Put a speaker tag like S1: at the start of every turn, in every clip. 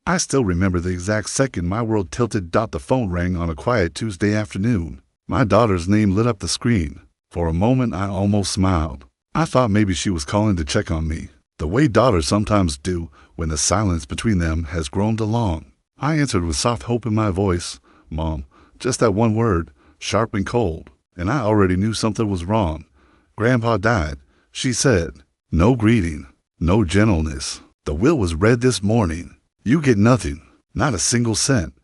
S1: I still remember the exact second my world tilted. The phone rang on a quiet Tuesday afternoon. My daughter's name lit up the screen. For a moment, I almost smiled. I thought maybe she was calling to check on me, the way daughters sometimes do when the silence between them has grown too long. I answered with soft hope in my voice, "Mom," just that one word, sharp and cold, and I already knew something was wrong. "Grandpa died," she said. No greeting, no gentleness. "The will was read this morning. You get nothing, not a single cent.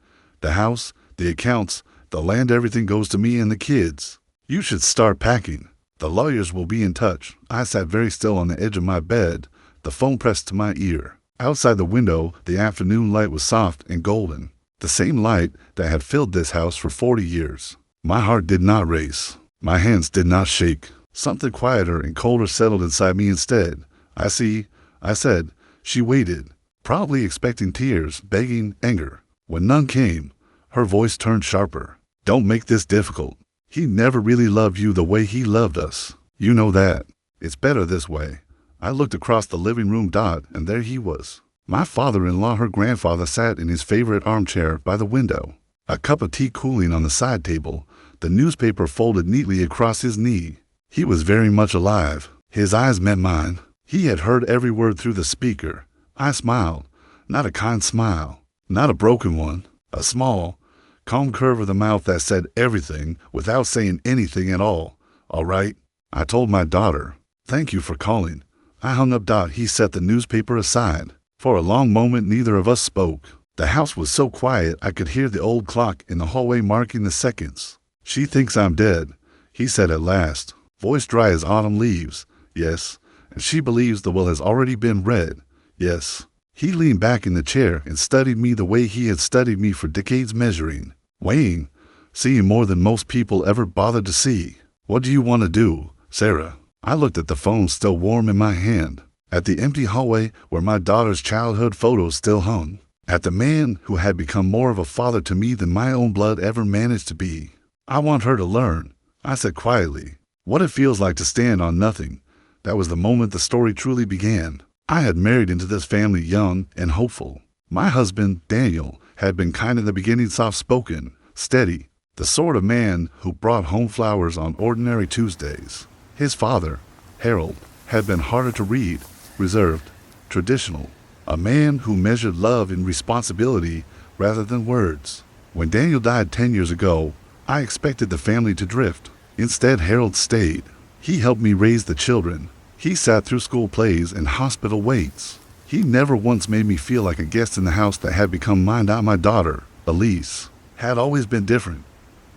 S1: The house, the accounts, the land, everything goes to me and the kids. You should start packing. The lawyers will be in touch." I sat very still on the edge of my bed, the phone pressed to my ear. Outside the window, the afternoon light was soft and golden, the same light that had filled this house for 40 years. My heart did not race. My hands did not shake. Something quieter and colder settled inside me instead. "I see," I said. She waited, probably expecting tears, begging, anger. When none came, her voice turned sharper. "Don't make this difficult. He never really loved you the way he loved us. You know that. It's better this way." I looked across the living room, and there he was. My father-in-law, her grandfather, sat in his favorite armchair by the window, a cup of tea cooling on the side table, the newspaper folded neatly across his knee. He was very much alive. His eyes met mine. He had heard every word through the speaker. I smiled, not a kind smile, not a broken one, a small, calm curve of the mouth that said everything without saying anything at all. "All right," I told my daughter. "Thank you for calling." I hung up. He set the newspaper aside. For a long moment, neither of us spoke. The house was so quiet I could hear the old clock in the hallway marking the seconds. "She thinks I'm dead," he said at last, voice dry as autumn leaves. "Yes, and she believes the will has already been read." "Yes." He leaned back in the chair and studied me the way he had studied me for decades, measuring, weighing, seeing more than most people ever bothered to see. "What do you want to do, Sarah?" I looked at the phone still warm in my hand, at the empty hallway where my daughter's childhood photos still hung, at the man who had become more of a father to me than my own blood ever managed to be. "I want her to learn," I said quietly, "what it feels like to stand on nothing." That was the moment the story truly began. I had married into this family young and hopeful. My husband, Daniel, had been kind in the beginning, soft-spoken, steady, the sort of man who brought home flowers on ordinary Tuesdays. His father, Harold, had been harder to read, reserved, traditional, a man who measured love in responsibility rather than words. When Daniel died 10 years ago, I expected the family to drift. Instead, Harold stayed. He helped me raise the children. He sat through school plays and hospital waits. He never once made me feel like a guest in the house that had become mine. My daughter, Elise, had always been different,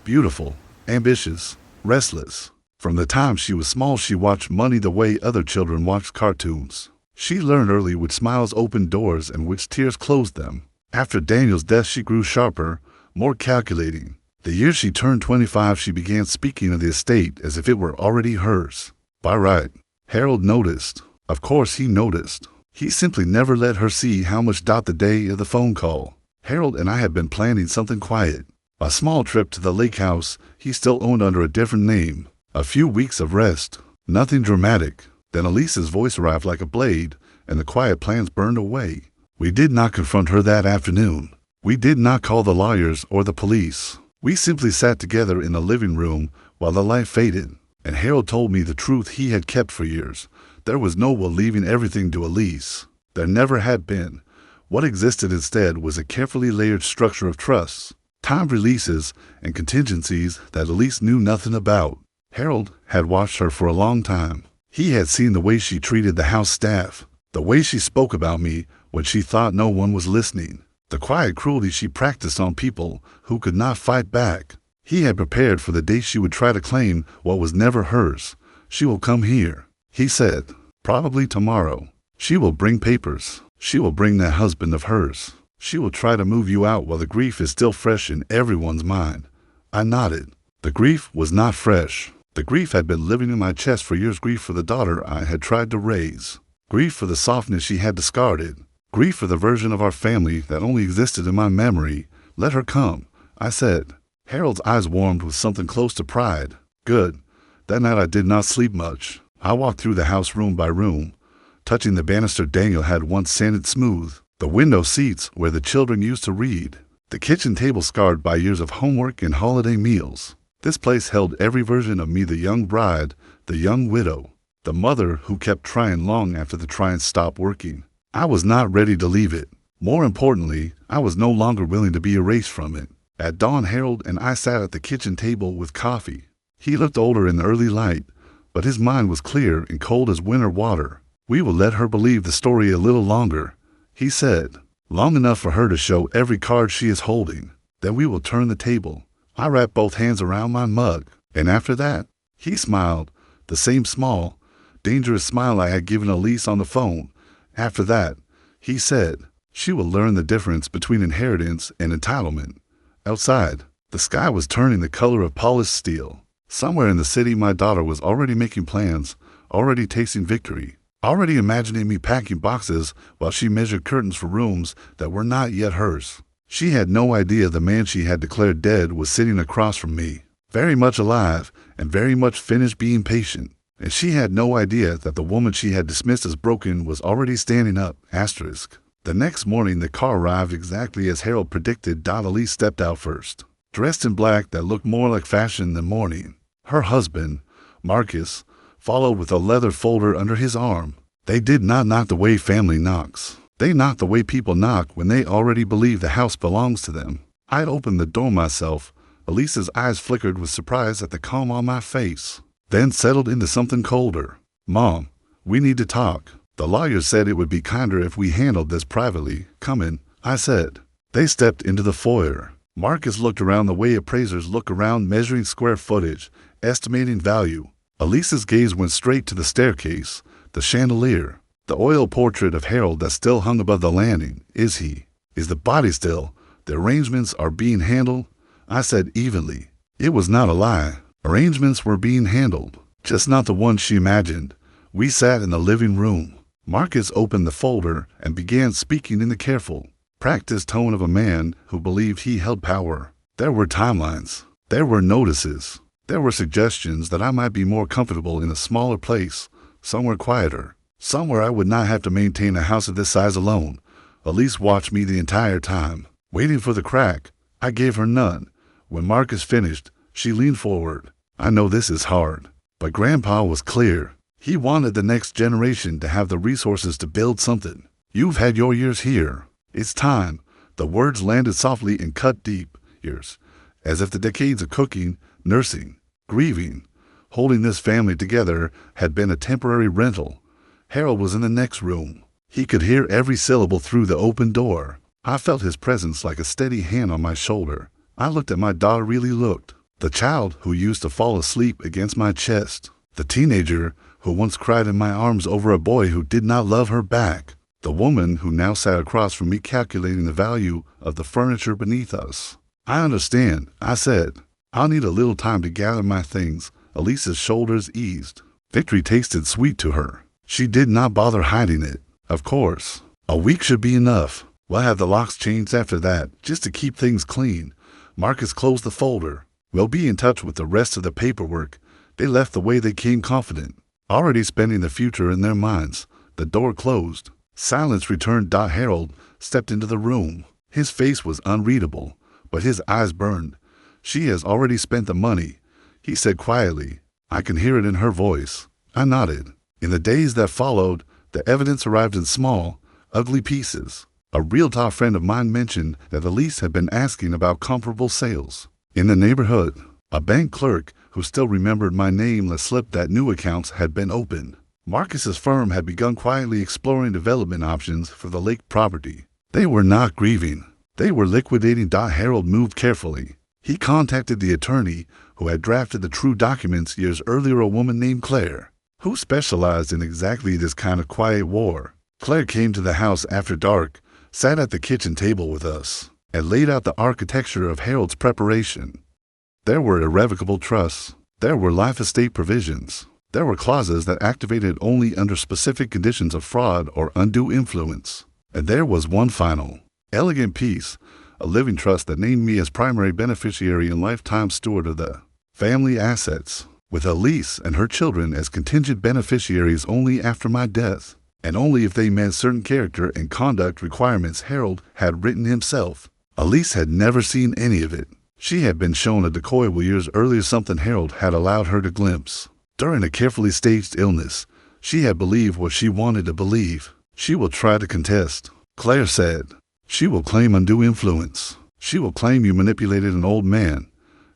S1: beautiful, ambitious, restless. From the time she was small, she watched money the way other children watched cartoons. She learned early which smiles opened doors and which tears closed them. After Daniel's death, she grew sharper, more calculating. The year she turned 25, she began speaking of the estate as if it were already hers. By right. Harold noticed. Of course he noticed. He simply never let her see how much. The day of the phone call, Harold and I had been planning something quiet. A small trip to the lake house he still owned under a different name. A few weeks of rest. Nothing dramatic. Then Elise's voice arrived like a blade, and the quiet plans burned away. We did not confront her that afternoon. We did not call the lawyers or the police. We simply sat together in the living room while the light faded, and Harold told me the truth he had kept for years. There was no will leaving everything to Elise. There never had been. What existed instead was a carefully layered structure of trusts, timed releases, and contingencies that Elise knew nothing about. Harold had watched her for a long time. He had seen the way she treated the house staff, the way she spoke about me when she thought no one was listening, the quiet cruelty she practiced on people who could not fight back. He had prepared for the day she would try to claim what was never hers. "She will come here," he said, "probably tomorrow. She will bring papers. She will bring that husband of hers. She will try to move you out while the grief is still fresh in everyone's mind." I nodded. The grief was not fresh. The grief had been living in my chest for years. Grief for the daughter I had tried to raise. Grief for the softness she had discarded. Grief for the version of our family that only existed in my memory. "Let her come," I said. Harold's eyes warmed with something close to pride. Good. That night I did not sleep much. I walked through the house room by room, touching the banister Daniel had once sanded smooth, The window seats where the children used to read. The kitchen table scarred by years of homework and holiday meals. This place held every version of me, the young bride, the young widow, the mother who kept trying long after the trying stopped working. I was not ready to leave it. More importantly, I was no longer willing to be erased from it. At dawn, Harold and I sat at the kitchen table with coffee. He looked older in the early light, but his mind was clear and cold as winter water. We will let her believe the story a little longer, he said. Long enough for her to show every card she is holding. Then we will turn the table. I wrapped both hands around my mug, and after that, he smiled, the same small, dangerous smile I had given Elise on the phone. After that, he said, she will learn the difference between inheritance and entitlement. Outside, the sky was turning the color of polished steel. Somewhere in the city, my daughter was already making plans, already tasting victory, already imagining me packing boxes while she measured curtains for rooms that were not yet hers. She had no idea the man she had declared dead was sitting across from me, very much alive and very much finished being patient. And she had no idea that the woman she had dismissed as broken was already standing up, asterisk. The next morning, the car arrived exactly as Harold predicted. Elise stepped out first, dressed in black that looked more like fashion than mourning. Her husband, Marcus, followed with a leather folder under his arm. They did not knock the way family knocks. They knock the way people knock when they already believe the house belongs to them. I'd opened the door myself. Elise's eyes flickered with surprise at the calm on my face, then settled into something colder. Mom, we need to talk. The lawyer said it would be kinder if we handled this privately. Come in, I said. They stepped into the foyer. Marcus looked around the way appraisers look around, measuring square footage, estimating value. Elise's gaze went straight to the staircase, the chandelier, the oil portrait of Harold that still hung above the landing. Is the body still? The arrangements are being handled? I said evenly. It was not a lie. Arrangements were being handled, just not the ones she imagined. We sat in the living room. Marcus opened the folder and began speaking in the careful, practiced tone of a man who believed he held power. There were timelines. There were notices. There were suggestions that I might be more comfortable in a smaller place, somewhere quieter, somewhere I would not have to maintain a house of this size alone. Elise watched me the entire time, waiting for the crack. I gave her none. When Marcus finished, she leaned forward. I know this is hard, but Grandpa was clear. He wanted the next generation to have the resources to build something. You've had your years here. It's time. The words landed softly and cut deep. Years. As if the decades of cooking, nursing, grieving, holding this family together had been a temporary rental. Harold was in the next room. He could hear every syllable through the open door. I felt his presence like a steady hand on my shoulder. I looked at my daughter, really looked. The child who used to fall asleep against my chest. The teenager who once cried in my arms over a boy who did not love her back. The woman who now sat across from me calculating the value of the furniture beneath us. I understand, I said. I'll need a little time to gather my things. Elise's shoulders eased. Victory tasted sweet to her. She did not bother hiding it. Of course. A week should be enough. We'll have the locks changed after that, just to keep things clean. Marcus closed the folder. We'll be in touch with the rest of the paperwork. They left the way they came, confident, already spending the future in their minds. The door closed. Silence returned. Harold stepped into the room. His face was unreadable, but his eyes burned. She has already spent the money, he said quietly. I can hear it in her voice. I nodded. In the days that followed, the evidence arrived in small, ugly pieces. A realtor friend of mine mentioned that Elise had been asking about comparable sales in the neighborhood. A bank clerk who still remembered my name let slip that new accounts had been opened. Marcus's firm had begun quietly exploring development options for the lake property. They were not grieving. They were liquidating. Harold moved carefully. He contacted the attorney who had drafted the true documents years earlier, a woman named Claire, who specialized in exactly this kind of quiet war. Claire came to the house after dark, sat at the kitchen table with us, and laid out the architecture of Harold's preparation. There were irrevocable trusts. There were life estate provisions. There were clauses that activated only under specific conditions of fraud or undue influence. And there was one final, elegant piece, a living trust that named me as primary beneficiary and lifetime steward of the family assets, with Elise and her children as contingent beneficiaries only after my death. and only if they met certain character and conduct requirements Harold had written himself. Elise had never seen any of it. She had been shown a decoy years earlier, something Harold had allowed her to glimpse. During a carefully staged illness, she had believed what she wanted to believe. She will try to contest, Claire said. She will claim undue influence. She will claim you manipulated an old man.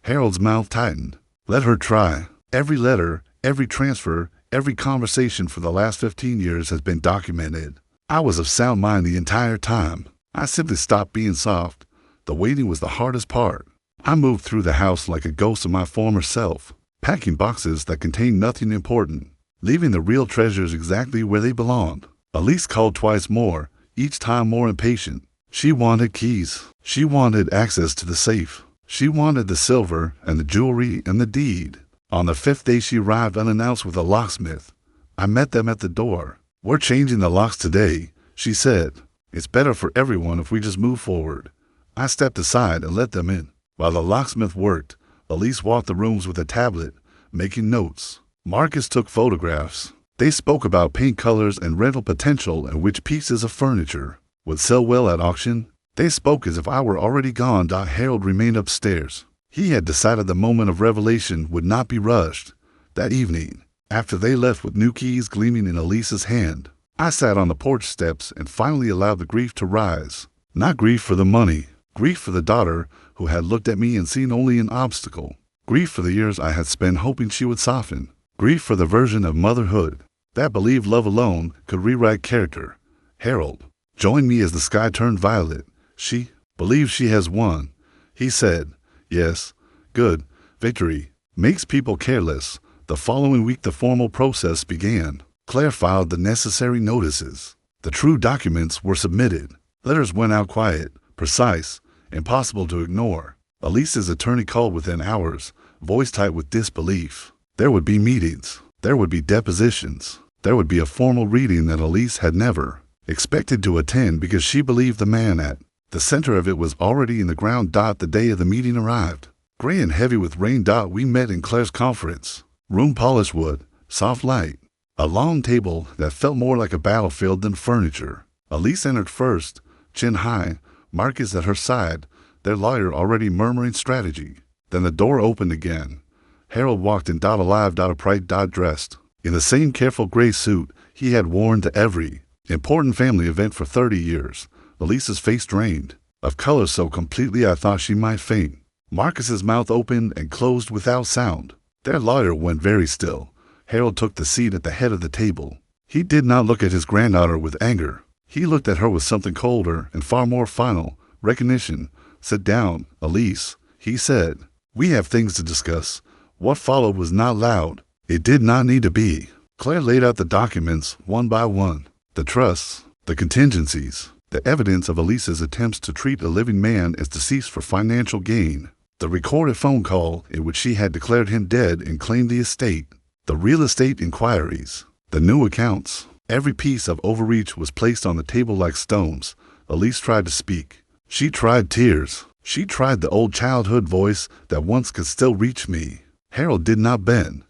S1: Harold's mouth tightened. Let her try. Every letter, every transfer, every conversation for the last 15 years has been documented. I was of sound mind the entire time. I simply stopped being soft. The waiting was the hardest part. I moved through the house like a ghost of my former self, packing boxes that contained nothing important, leaving the real treasures exactly where they belonged. Elise called twice more, each time more impatient. She wanted keys. She wanted access to the safe. She wanted the silver and the jewelry and the deed. On the 5th day she arrived unannounced with a locksmith. I met them at the door. We're changing the locks today, she said. It's better for everyone if we just move forward. I stepped aside and let them in. While the locksmith worked, Elise walked the rooms with a tablet, making notes. Marcus took photographs. They spoke about paint colors and rental potential and which pieces of furniture would sell well at auction. They spoke as if I were already gone. Harold remained upstairs. He had decided the moment of revelation would not be rushed. That evening, after they left with new keys gleaming in Elise's hand, I sat on the porch steps and finally allowed the grief to rise. Not grief for the money, grief for the daughter who had looked at me and seen only an obstacle. Grief for the years I had spent hoping she would soften. Grief for the version of motherhood that believed love alone could rewrite character. Harold joined me as the sky turned violet. She believes she has won. He said, yes, good, victory makes people careless. The following week the formal process began. Claire filed the necessary notices. The true documents were submitted. Letters went out quiet, precise, impossible to ignore. Elise's attorney called within hours, voice tight with disbelief. There would be meetings. There would be depositions. There would be a formal reading that Elise had never expected to attend because she believed the man at the center of it was already in the ground. The day of the meeting arrived. Gray and heavy with rain. We met in Claire's conference room, polished wood, soft light, a long table that felt more like a battlefield than furniture. Elise entered first, chin high, Marcus at her side, their lawyer already murmuring strategy. Then the door opened again. Harold walked in. Alive, upright, dressed in the same careful gray suit he had worn to every important family event for 30 years. Elise's face drained of color so completely I thought she might faint. Marcus's mouth opened and closed without sound. Their lawyer went very still. Harold took the seat at the head of the table. He did not look at his granddaughter with anger. He looked at her with something colder and far more final, recognition. Sit down, Elise, he said. We have things to discuss. What followed was not loud. It did not need to be. Claire laid out the documents one by one. The trusts, the contingencies, the evidence of Elise's attempts to treat a living man as deceased for financial gain. The recorded phone call in which she had declared him dead and claimed the estate. The real estate inquiries. The new accounts. Every piece of overreach was placed on the table like stones. Elise tried to speak. She tried tears. She tried the old childhood voice that once could still reach me. Harold did not bend.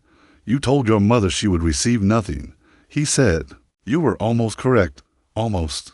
S1: You told your mother she would receive nothing, he said. You were almost correct. Almost.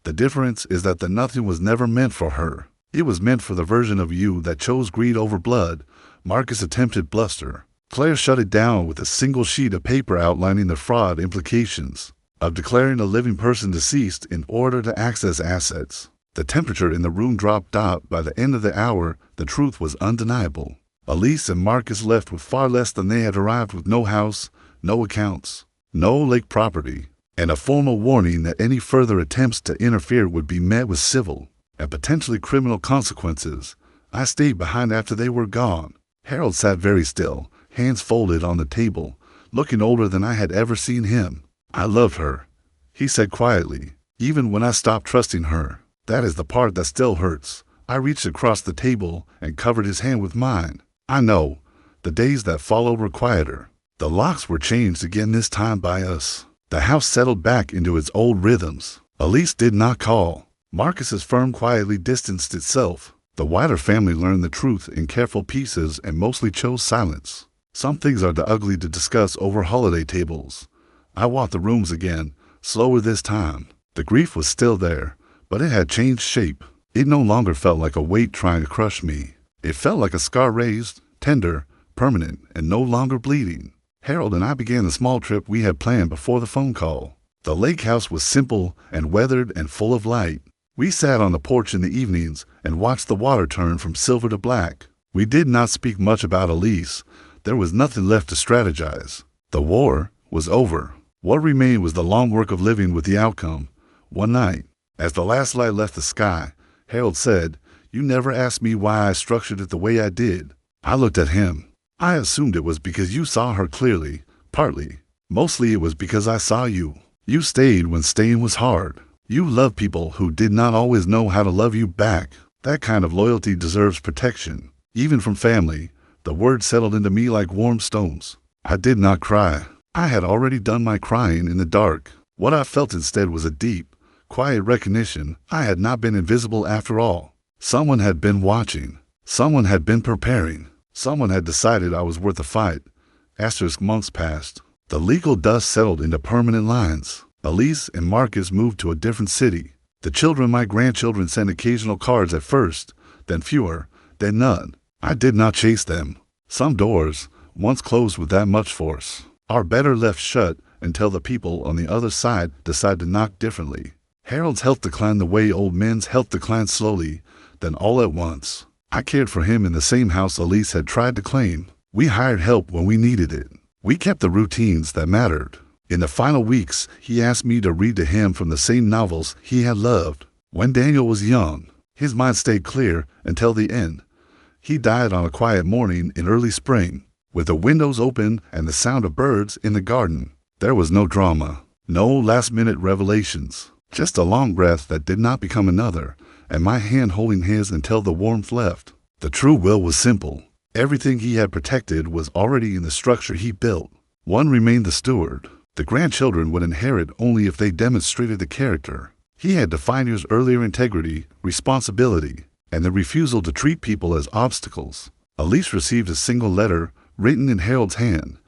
S1: The difference is that the nothing was never meant for her. It was meant for the version of you that chose greed over blood. Marcus attempted bluster. Claire shut it down with a single sheet of paper outlining the fraud implications of declaring a living person deceased in order to access assets. The temperature in the room dropped. By the end of the hour, the truth was undeniable. Elise and Marcus left with far less than they had arrived with: no house, no accounts, no lake property, and a formal warning that any further attempts to interfere would be met with civil and potentially criminal consequences. I stayed behind after they were gone. Harold sat very still, hands folded on the table, looking older than I had ever seen him. I loved her, he said quietly, even when I stopped trusting her. That is the part that still hurts. I reached across the table and covered his hand with mine. I know. The days that followed were quieter. The locks were changed again, this time by us. The house settled back into its old rhythms. Elise did not call. Marcus's firm quietly distanced itself. The wider family learned the truth in careful pieces and mostly chose silence. Some things are too ugly to discuss over holiday tables. I walked the rooms again, slower this time. The grief was still there, but it had changed shape. It no longer felt like a weight trying to crush me. It felt like a scar raised, tender, permanent, and no longer bleeding. Harold and I began the small trip we had planned before the phone call. The lake house was simple and weathered and full of light. We sat on the porch in the evenings and watched the water turn from silver to black. We did not speak much about Elise. There was nothing left to strategize. The war was over. What remained was the long work of living with the outcome. One night, as the last light left the sky, Harold said, "You never asked me why I structured it the way I did." I looked at him. "I assumed it was because you saw her clearly, partly. Mostly it was because I saw you. You stayed when staying was hard. You loved people who did not always know how to love you back. That kind of loyalty deserves protection, even from family." The words settled into me like warm stones. I did not cry. I had already done my crying in the dark. What I felt instead was a deep, quiet recognition I had not been invisible after all. Someone had been watching. Someone had been preparing. Someone had decided I was worth a fight. Months passed. The legal dust settled into permanent lines. Elise and Marcus moved to a different city. The children, my grandchildren, sent occasional cards at first, then fewer, then none. I did not chase them. Some doors, once closed with that much force, are better left shut until the people on the other side decide to knock differently. Harold's health declined the way old men's health declined slowly, then all at once. I cared for him in the same house Elise had tried to claim. We hired help when we needed it. We kept the routines that mattered. In the final weeks, he asked me to read to him from the same novels he had loved. When Daniel was young, his mind stayed clear until the end. He died on a quiet morning in early spring, with the windows open and the sound of birds in the garden. There was no drama, no last-minute revelations, just a long breath that did not become another, and my hand holding his until the warmth left. The true will was simple. Everything he had protected was already in the structure he built. One remained the steward. The grandchildren would inherit only if they demonstrated the character. He had defined years earlier integrity, responsibility, and the refusal to treat people as obstacles. Elise received a single letter written in Harold's hand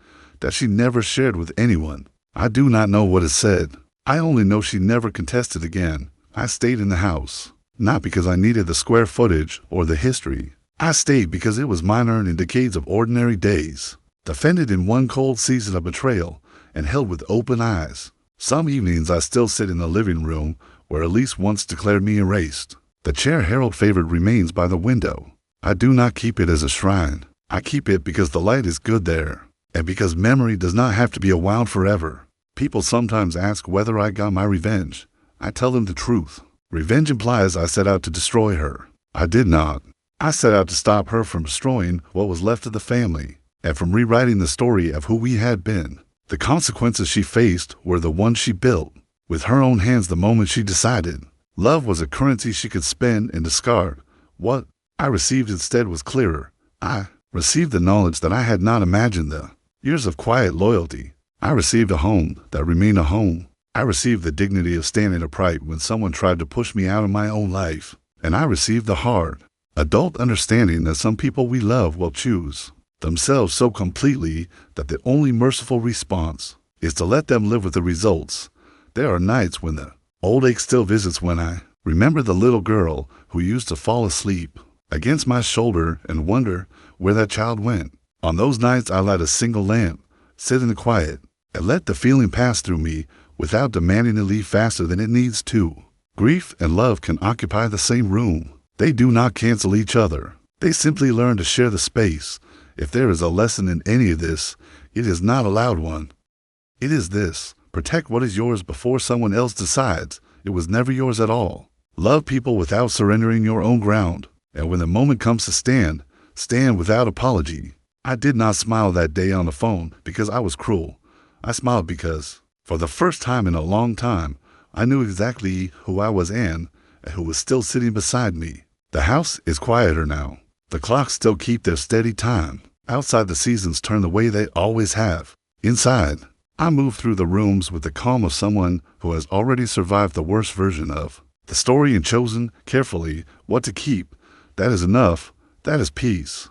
S1: that she never shared with anyone. I do not know what it said. I only know she never contested again. I stayed in the house, not because I needed the square footage or the history. I stayed because it was mine earned in decades of ordinary days, defended in one cold season of betrayal, and held with open eyes. Some evenings I still sit in the living room where Elise once declared me erased. The chair Harold favored remains by the window. I do not keep it as a shrine. I keep it because the light is good there, and because memory does not have to be awound forever. People sometimes ask whether I got my revenge. I tell them the truth. Revenge implies I set out to destroy her. I did not. I set out to stop her from destroying what was left of the family, and from rewriting the story of who we had been. The consequences she faced were the ones she built, with her own hands the moment she decided. Love was a currency she could spend and discard. What I received instead was clearer. I received the knowledge that I had not imagined, the years of quiet loyalty. I received a home that remained a home. I received the dignity of standing upright when someone tried to push me out of my own life. And I received the hard, adult understanding that some people we love will choose themselves so completely that the only merciful response is to let them live with the results. There are nights when the old ache still visits, when I remember the little girl who used to fall asleep against my shoulder and wonder where that child went. On those nights I light a single lamp, sit in the quiet, and let the feeling pass through me without demanding to leave faster than it needs to. Grief and love can occupy the same room. They do not cancel each other. They simply learn to share the space. If there is a lesson in any of this, it is not a loud one. It is this: protect what is yours before someone else decides it was never yours at all. Love people without surrendering your own ground. And when the moment comes to stand, stand without apology. I did not smile that day on the phone because I was cruel. I smiled because, for the first time in a long time, I knew exactly who I was and who was still sitting beside me. The house is quieter now. The clocks still keep their steady time. Outside, the seasons turn the way they always have. Inside, I move through the rooms with the calm of someone who has already survived the worst version of the story and chosen carefully what to keep. That is enough. That is peace.